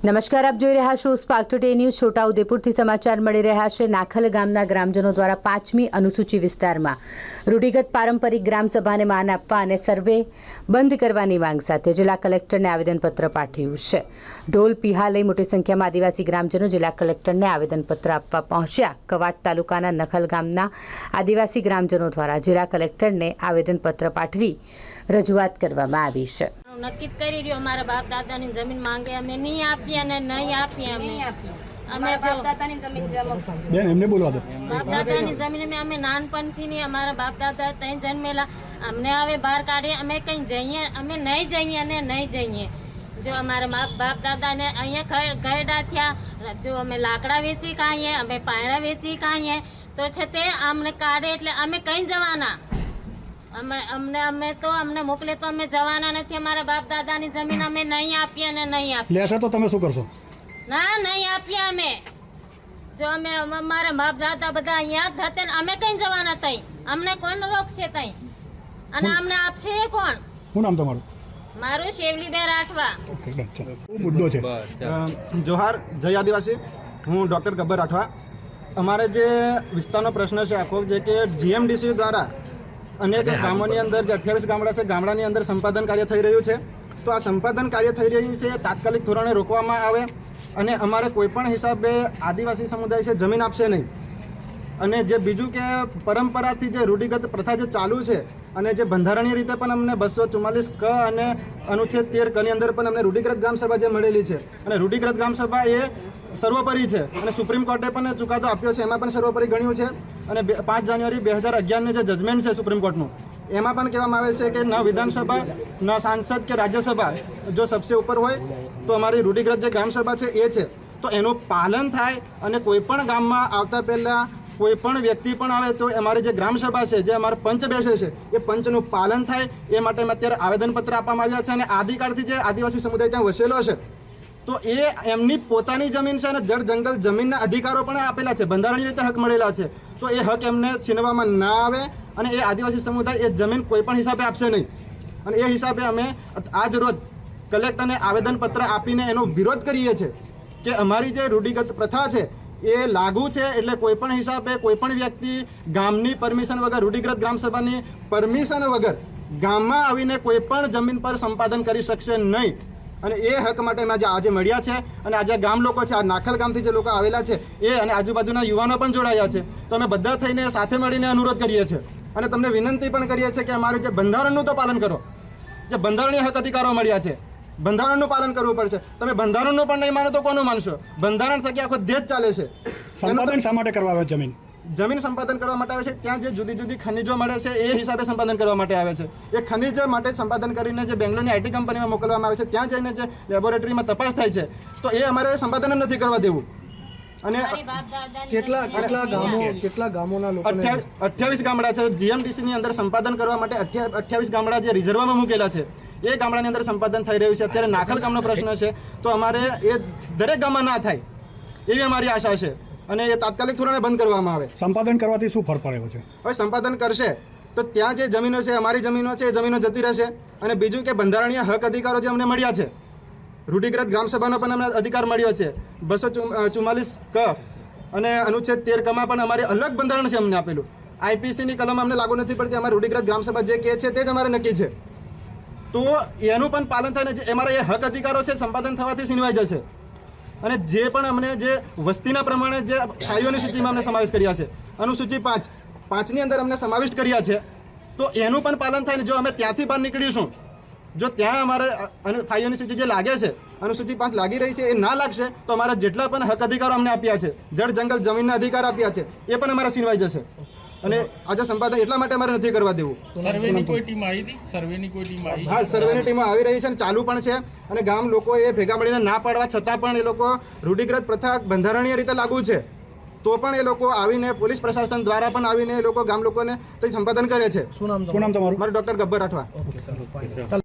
નમસ્કાર, આપ જોઈ રહ્યા છો સ્પાર્ક ટુડે ન્યૂઝ। છોટાઉદેપુરથી સમાચાર મળી રહ્યા છે। નાખલ ગામના ગ્રામજનો દ્વારા 5મી અનુસૂચિ વિસ્તારમાં રૂઢિગત પારંપરિક ગ્રામસભાને માન આપવા અને સર્વે બંધ કરવાની માંગ સાથે જિલ્લા કલેક્ટરને આવેદનપત્ર પાઠવ્યું છે। ઢોલ પીહા લઈ મોટી સંખ્યામાં આદિવાસી ગ્રામજનો જિલ્લા કલેક્ટરને આવેદનપત્ર આપવા પહોંચ્યા। કવાંટ તાલુકાના નખલ ગામના આદિવાસી ગ્રામજનો દ્વારા જિલ્લા કલેક્ટરને આવેદનપત્ર પાઠવી રજૂઆત કરવામાં આવી છે। નક્કી કરી રહ્યો અમારા બાપ દાદાની જમીન માંગે અમે નહીં આપીએ અને નહીં આપીએ અમે બાપ દાદાની જમીન છે બેન એમને બોલવા દો। બાપ દાદાની જમીન અમે નાનપણથી ની અમારા બાપ દાદા ત્યાં જન્મેલા અમને હવે બહાર કાઢીએ અમે કઈ જઈએ અમે નહીં જઈએ અને નહીં જઈએ। જો અમારા બાપ દાદાને અહીંયા ગયડા થયા જો અમે લાકડા વેચી ખાઈએ અમે પાયણા વેચી ખાઈએ તો છે તે અમને કાઢે એટલે અમે કઈ જવાના। અમને મોકલે તો અમે જવાના નથી। અમારા બાપ દાદાની જમીન અમે નહીં આપીએ અને નહીં આપીએ। લેશે તો તમે શું કરશો? ના, નહીં આપીએ અમે। જો અમે અમારા બાપ દાદા બધા અહીંયા જ હતા ને અમે કઈ જવાના તઈ અમને કોણ રોકશે તઈ અને અમને આપશે એ કોણ? શું નામ તમારું? મારું શેવલીબેન રાઠવા। ઓકે, ચાલો મુદ્દો છે। જોહાર, જય આદિવાસી। હું ડૉક્ટર ગબ્બર રાઠવા। અમારે જે વિસ્તારનો પ્રશ્ન છે આખો જે કે જીએમડીસી દ્વારા અનેક ગામોની અંદર જે 28 ગામડા છે ગામડાની અંદર સંપાદન કાર્ય થઈ રહ્યું છે। તો આ સંપાદન કાર્ય થઈ રહ્યું છે તાત્કાલિક ધોરણે રોકવામાં આવે અને અમારે કોઈપણ હિસાબે આદિવાસી સમુદાય છે જમીન આપશે નહીં। અને જે બીજું કે પરંપરાથી જે રૂઢિગત પ્રથા જે ચાલુ છે અને જે બંધારણીય રીતે પણ અમને 244 ક અને અનુચ્છેદ 13 કની અંદર પણ અમને રૂઢિગત ગ્રામસભા જે મળેલી છે અને રૂઢિગત ગ્રામસભા એ સર્વોપરી છે અને સુપ્રીમ કોર્ટે પણ ચુકાદો આપ્યો છે એમાં પણ સર્વોપરી ગણ્યું છે। અને 5 જાન્યુઆરી 2011ની જે જજમેન્ટ છે સુપ્રીમ કોર્ટનું એમાં પણ કહેવામાં આવે છે કે ન વિધાનસભા ન સાંસદ કે રાજ્યસભા જો સબસે ઉપર હોય તો અમારી રૂઢિગત જે ગ્રામસભા છે એ છે। તો એનું પાલન થાય અને કોઈ પણ ગામમાં આવતા પહેલાં કોઈ પણ વ્યક્તિ પણ આવે તો અમારી જે ગ્રામસભા છે જે અમારા પંચ બેસે છે એ પંચનું પાલન થાય એ માટે અત્યારે આવેદનપત્ર આપવામાં આવ્યા છે। અને આદિકાળથી જે આદિવાસી સમુદાય ત્યાં વસેલો છે તો એ એમની પોતાની જમીન છે અને જળ જંગલ જમીનના અધિકારો પણ આપેલા છે, બંધારણીય રીતે હક મળેલા છે। તો એ હક એમને છીનવામાં ના આવે અને એ આદિવાસી સમુદાય એ જમીન કોઈ પણ હિસાબે આપશે નહીં। અને એ હિસાબે અમે આજ રોજ કલેક્ટરને આવેદનપત્ર આપીને એનો વિરોધ કરીએ છીએ કે અમારી જે રૂઢિગત પ્રથા છે એ લાગુ છે એટલે કોઈ પણ હિસાબે કોઈ પણ વ્યક્તિ ગામની પરમિશન વગર રૂઢિગત ગ્રામસભાની પરમિશન વગર ગામમાં આવીને કોઈ પણ જમીન પર સંપાદન કરી શકશે નહીં। અને એ હક માટે અમે આજે મળ્યા છે અને આજે ગામ લોકો છે આ નાખલ ગામથી જે લોકો આવેલા છે એ અને આજુબાજુના યુવાનો પણ જોડાયા છે। તો અમે બધા થઈને સાથે મળીને અનુરોધ કરીએ છીએ અને તમને વિનંતી પણ કરીએ છીએ કે અમારે જે બંધારણનું તો પાલન કરો। જે બંધારણીય હક અધિકારો મળ્યા છે બંધારણનું પાલન કરવું પડશે। તમે બંધારણનું પણ નહીં માનો તો કોનું માનશો? બંધારણ થકી આખો દેશ ચાલે છે। સંપાદન શા માટે કરવા આવે? જમીન સંપાદન કરવા માટે આવે છે। ત્યાં જે જુદી જુદી ખનિજો મળે છે એ હિસાબે સંપાદન કરવા માટે આવે છે। એ ખનિજ માટે સંપાદન કરીને જે બેંગ્લોરની આઈટી કંપનીમાં મોકલવામાં આવે છે ત્યાં જઈને જે લેબોરેટરીમાં તપાસ થાય છે તો એ અમારે સંપાદન નથી કરવા દેવું। અને કેટલા ગામોના લોકો 28 ગામડા છે જીએમડીસીની અંદર સંપાદન કરવા માટે 28 ગામડા જે રિઝર્વમાં મૂકેલા છે એ ગામડાની અંદર સંપાદન થઈ રહ્યું છે। અત્યારે નાખલ ગામનો પ્રશ્ન છે તો અમારે એ દરેક ગામમાં ના થાય એવી અમારી આશા છે અને એ તાત્કાલિક ધોરણે બંધ કરવામાં આવે। સંપાદન કરવાથી શું ફરક પડ્યો છે? હવે સંપાદન કરશે તો ત્યાં જે જમીનો છે અમારી જમીનો છે એ જમીનો જતી રહેશે। અને બીજું કે બંધારણીય હક અધિકારો જે અમને મળ્યા છે રૂઢિગત ગ્રામસભાનો પણ અમને અધિકાર મળ્યો છે 244 ક અને અનુચ્છેદ 13 કમાં પણ અમારી અલગ બંધારણ છે અમને આપેલું। આઈપીસીની કલમ અમને લાગુ નથી પડતી, અમારી રૂઢિગત ગ્રામસભા જે કહે છે તે જ અમારે નક્કી છે। તો એનું પણ પાલન થઈને જે અમારા એ હક અધિકારો છે સંપાદન થવાથી છીનવાઈ જશે। અને જે પણ અમને જે વસ્તીના પ્રમાણે જે ફાઈઓની સૂચિમાં અમને સમાવેશ કર્યા છે અનુસૂચિ 5ની અંદર અમને સમાવિષ્ટ કર્યા છે તો એનું પણ પાલન થાય ને જો અમે ત્યાંથી બહાર નીકળીશું જો ત્યાં અમારે ફાઈઓની સૂચિ જે લાગે છે અનુસૂચિ 5 લાગી રહી છે એ ના લાગશે તો અમારા જેટલા પણ હક અધિકારો અમને આપ્યા છે જળ જંગલ જમીનના અધિકાર આપ્યા છે એ પણ અમારા છીનવાઈ જશે। અને આજે સંપાદન એટલા માટે અમારે નથી કરવા દેવું। સર્વેની કોઈ ટીમ આવી હતી? સર્વેની કોઈ ટીમ આવી? હા, સર્વેની ટીમો આવી રહી છે અને ચાલુ પણ છે અને ગામ લોકો એ ભેગા મળીને ના પાડવા છતાં પણ એ લોકો રૂઢિગત પ્રથા બંધારણીય રીતે લાગુ છે તો પણ એ લોકો આવીને પોલીસ પ્રશાસન દ્વારા પણ આવીને એ લોકો ગામ લોકોને સંપાદન કરે છે। શું નામ તમારું? મારું ડૉક્ટર ગબ્બર રાઠવા।